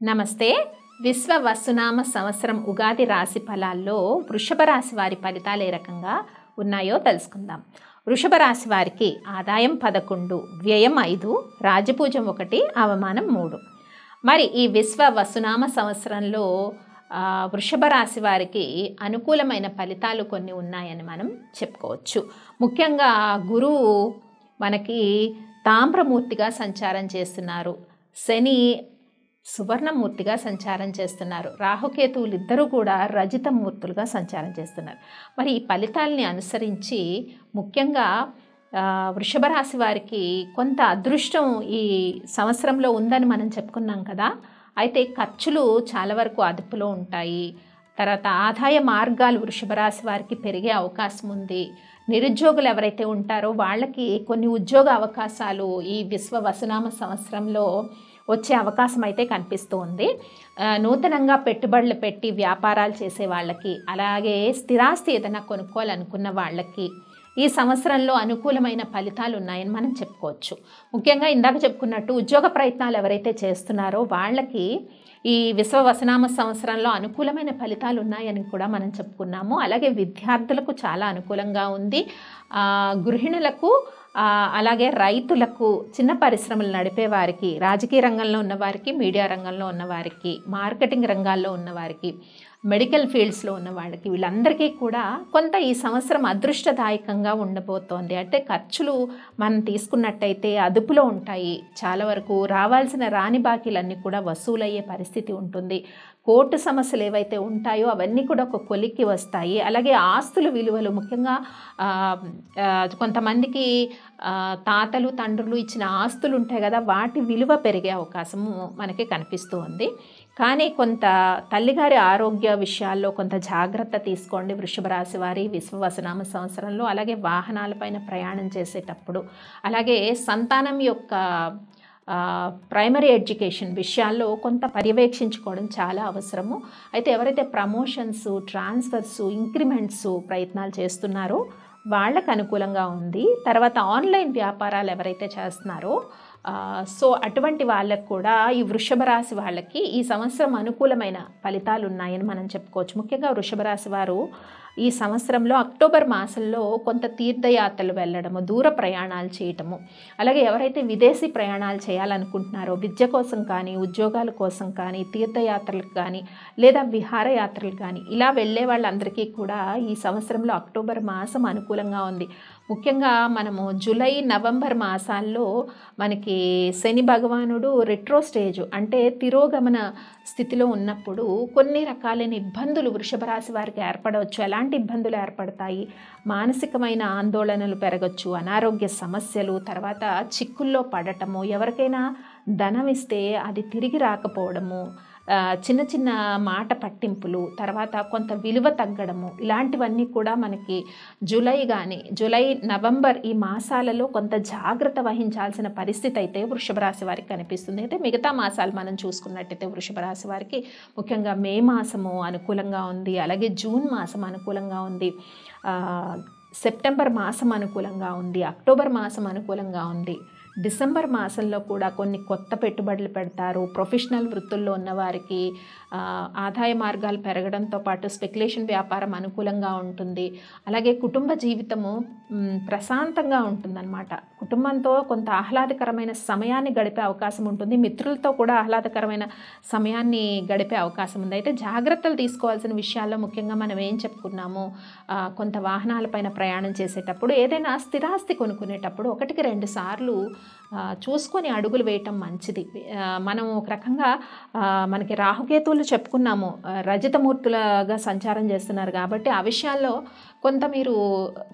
నమస్తే. విశ్వ వసునామ సంవత్సరం ఉగాది రాశి ఫలాల్లో వృషభ రాశి వారి ఫలితాలు ఏ రకంగా ఉన్నాయో తెలుసుకుందాం. వృషభ రాశి వారికి ఆదాయం 11, వ్యయం 5, రాజపూజం 1, అవమానం 3. మరి ఈ విశ్వ వసునామ సంవత్సరంలో వృషభ రాశి వారికి అనుకూలమైన ఫలితాలు కొన్ని ఉన్నాయని మనం చెప్పుకోవచ్చు. ముఖ్యంగా గురువు మనకి తామ్రమూర్తిగా సంచారం చేస్తున్నారు, శని సువర్ణమూర్తిగా సంచారం చేస్తున్నారు, రాహుకేతువులు ఇద్దరూ కూడా రజితమూర్తులుగా సంచారం చేస్తున్నారు. మరి ఈ ఫలితాలని అనుసరించి ముఖ్యంగా వృషభ రాశి వారికి కొంత అదృష్టం ఈ సంవత్సరంలో ఉందని మనం చెప్పుకున్నాం కదా. అయితే ఖర్చులు చాలా వరకు అదుపులో ఉంటాయి. తర్వాత ఆదాయ మార్గాలు వృషభ రాశి వారికి పెరిగే అవకాశం ఉంది. నిరుద్యోగులు ఎవరైతే ఉంటారో వాళ్ళకి కొన్ని ఉద్యోగ అవకాశాలు ఈ విశ్వ వసునామ సంవత్సరంలో వచ్చే అవకాశం అయితే కనిపిస్తూ ఉంది. నూతనంగా పెట్టుబడులు పెట్టి వ్యాపారాలు చేసే వాళ్ళకి, అలాగే స్థిరాస్తి ఏదైనా కొనుక్కోవాలనుకున్న వాళ్ళకి ఈ సంవత్సరంలో అనుకూలమైన ఫలితాలు ఉన్నాయని మనం చెప్పుకోవచ్చు. ముఖ్యంగా ఇందాక చెప్పుకున్నట్టు ఉద్యోగ ప్రయత్నాలు ఎవరైతే చేస్తున్నారో వాళ్ళకి ఈ విశ్వ వసునామ సంవత్సరంలో అనుకూలమైన ఫలితాలు ఉన్నాయని కూడా మనం చెప్పుకున్నాము. అలాగే విద్యార్థులకు చాలా అనుకూలంగా ఉంది. గృహిణులకు, అలాగే రైతులకు, చిన్న పరిశ్రమలు నడిపే వారికి, రాజకీయ రంగంలో ఉన్నవారికి, మీడియా రంగంలో ఉన్నవారికి, మార్కెటింగ్ రంగాల్లో ఉన్నవారికి, మెడికల్ ఫీల్డ్స్లో ఉన్న వాళ్ళకి, వీళ్ళందరికీ కూడా కొంత ఈ సంవత్సరం అదృష్టదాయకంగా ఉండబోతోంది. అంటే ఖర్చులు మనం తీసుకున్నట్టయితే అదుపులో ఉంటాయి. చాలా వరకు రావాల్సిన రాని బాకీలన్నీ కూడా వసూలయ్యే పరిస్థితి ఉంటుంది. కోర్టు సమస్యలు ఏవైతే ఉంటాయో అవన్నీ కూడా ఒక కొలిక్కి వస్తాయి. అలాగే ఆస్తుల విలువలు, ముఖ్యంగా కొంతమందికి తాతలు తండ్రులు ఇచ్చిన ఆస్తులు ఉంటాయి కదా, వాటి విలువ పెరిగే అవకాశము మనకి కనిపిస్తూ ఉంది. కానీ కొంత తల్లిగారి ఆరోగ్య విషయాల్లో కొంత జాగ్రత్త తీసుకోండి వృషభ రాశి వారి విశ్వ వసునామ సంవత్సరంలో. అలాగే వాహనాలపైన ప్రయాణం చేసేటప్పుడు, అలాగే సంతానం యొక్క ప్రైమరీ ఎడ్యుకేషన్ విషయాల్లో కొంత పర్యవేక్షించుకోవడం చాలా అవసరము. అయితే ఎవరైతే ప్రమోషన్స్, ట్రాన్స్ఫర్స్, ఇంక్రిమెంట్స్ ప్రయత్నాలు చేస్తున్నారో వాళ్ళకు అనుకూలంగా ఉంది. తర్వాత ఆన్లైన్ వ్యాపారాలు ఎవరైతే చేస్తున్నారో సో అటువంటి వాళ్ళకు కూడా ఈ వృషభ రాశి వాళ్ళకి ఈ సంవత్సరం అనుకూలమైన ఫలితాలు ఉన్నాయని మనం చెప్పుకోవచ్చు. ముఖ్యంగా వృషభ రాశి వారు ఈ సంవత్సరంలో అక్టోబర్ మాసంలో కొంత తీర్థయాత్రలు వెళ్ళడము, దూర ప్రయాణాలు చేయటము, అలాగే ఎవరైతే విదేశీ ప్రయాణాలు చేయాలనుకుంటున్నారో విద్య కోసం కానీ, ఉద్యోగాల కోసం కానీ, తీర్థయాత్రలకు కానీ, లేదా విహారయాత్రలు కానీ ఇలా వెళ్ళే వాళ్ళందరికీ కూడా ఈ సంవత్సరంలో అక్టోబర్ మాసం అనుకూలంగా ఉంది. ముఖ్యంగా మనము జూలై, నవంబర్ మాసాల్లో మనకి శని భగవానుడు రెట్రో స్టేజ్ అంటే తిరోగమన స్థితిలో ఉన్నప్పుడు కొన్ని రకాలైన ఇబ్బందులు వృషభ రాశి వారికి ఏర్పడవచ్చు. ఎలాంటి ఇబ్బందులు ఏర్పడతాయి? మానసికమైన ఆందోళనలు పెరగచ్చు, అనారోగ్య సమస్యలు, తర్వాత చిక్కుల్లో పడటము, ఎవరికైనా ధనం ఇస్తే అది తిరిగి రాకపోవడము, చిన్న చిన్న మాట పట్టింపులు, తర్వాత కొంత విలువ తగ్గడము, ఇలాంటివన్నీ కూడా మనకి జూలై, నవంబర్ ఈ మాసాలలో కొంత జాగ్రత్త వహించాల్సిన పరిస్థితి అయితే వృషభ రాశి వారికి కనిపిస్తుంది. అయితే మిగతా మాసాలు మనం చూసుకున్నట్టయితే వృషభ రాశి వారికి ముఖ్యంగా మే మాసము అనుకూలంగా ఉంది, అలాగే జూన్ మాసం అనుకూలంగా ఉంది, సెప్టెంబర్ మాసం అనుకూలంగా ఉంది, అక్టోబర్ మాసం అనుకూలంగా ఉంది, డిసెంబర్ మాసంలో కూడా కొన్ని కొత్త పెట్టుబడులు పెడతారు. ప్రొఫెషనల్ వృత్తుల్లో ఉన్నవారికి ఆదాయ మార్గాలు పెరగడంతో పాటు స్పెక్యులేషన్ వ్యాపారం అనుకూలంగా ఉంటుంది. అలాగే కుటుంబ జీవితము ప్రశాంతంగా ఉంటుందన్నమాట. కుటుంబంతో కొంత ఆహ్లాదకరమైన సమయాన్ని గడిపే అవకాశం ఉంటుంది. మిత్రులతో కూడా ఆహ్లాదకరమైన సమయాన్ని గడిపే అవకాశం ఉంది. అయితే జాగ్రత్తలు తీసుకోవాల్సిన విషయాల్లో ముఖ్యంగా మనం ఏం చెప్పుకున్నాము, కొంత వాహనాలపైన ప్రయాణం చేసేటప్పుడు, ఏదైనా స్థిరాస్తి కొనుక్కునేటప్పుడు 1-2 సార్లు చూసుకొని అడుగులు వేయటం మంచిది. మనం ఒక రకంగా మనకి రాహుకేతువులు చెప్పుకున్నాము, రజితమూర్తులుగా సంచారం చేస్తున్నారు కాబట్టి ఆ విషయాల్లో కొంత మీరు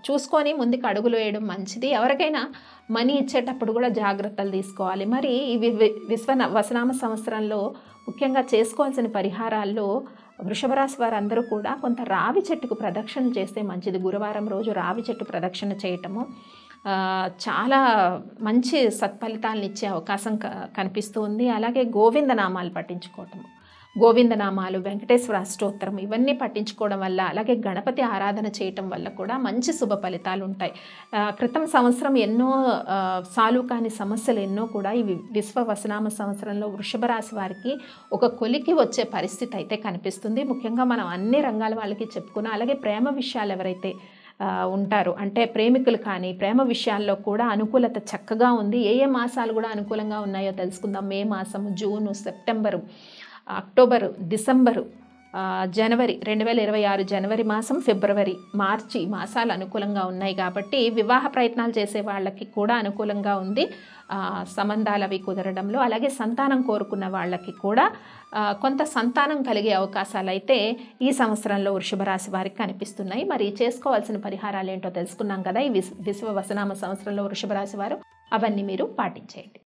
చూసుకొని ముందుకు అడుగులు వేయడం మంచిది. ఎవరికైనా మనీ ఇచ్చేటప్పుడు కూడా జాగ్రత్తలు తీసుకోవాలి. మరి ఇవి విశ్వ వసునామ సంవత్సరంలో ముఖ్యంగా చేసుకోవాల్సిన పరిహారాల్లో వృషభ రాశి వారందరూ కూడా కొంత రావి చెట్టుకు ప్రదక్షిణ చేస్తే మంచిది. గురువారం రోజు రావి చెట్టు ప్రదక్షిణ చేయటము చాలా మంచి సత్ఫలితాలను ఇచ్చే అవకాశం కనిపిస్తుంది. అలాగే గోవింద నామాలు పఠించుకోవటము, గోవిందనామాలు, వెంకటేశ్వర అష్టోత్తరం ఇవన్నీ పఠించుకోవడం వల్ల, అలాగే గణపతి ఆరాధన చేయటం వల్ల కూడా మంచి శుభ ఫలితాలు ఉంటాయి. క్రితం సంవత్సరం ఎన్నో సాల్వ్ కాని సమస్యలు ఎన్నో కూడా ఈ విశ్వవసనామ సంవత్సరంలో వృషభ రాశి వారికి ఒక కొలికి వచ్చే పరిస్థితి అయితే కనిపిస్తుంది. ముఖ్యంగా మనం అన్ని రంగాల వాళ్ళకి చెప్పుకున్నాం. అలాగే ప్రేమ విషయాలు ఎవరైతే ఉంటారు అంటే ప్రేమికులు కానీ ప్రేమ విషయాల్లో కూడా అనుకూలత చక్కగా ఉంది. ఏ ఏ మాసాలు కూడా అనుకూలంగా ఉన్నాయో తెలుసుకుందాం. మే మాసం, జూను, సెప్టెంబరు, అక్టోబరు, డిసెంబరు, జనవరి 2026 జనవరి మాసం, ఫిబ్రవరి, మార్చి మాసాలు అనుకూలంగా ఉన్నాయి కాబట్టి వివాహ ప్రయత్నాలు చేసే వాళ్ళకి కూడా అనుకూలంగా ఉంది సంబంధాలు అవి కుదరడంలో. అలాగే సంతానం కోరుకున్న వాళ్ళకి కూడా కొంత సంతానం కలిగే అవకాశాలు అయితే ఈ సంవత్సరంలో వృషభ రాశి వారికి కనిపిస్తున్నాయి. మరి చేసుకోవాల్సిన పరిహారాలు ఏంటో తెలుసుకున్నాం కదా ఈ విశ్వ వసనామ సంవత్సరంలో వృషభ రాశి వారు. అవన్నీ మీరు పాటించేయండి.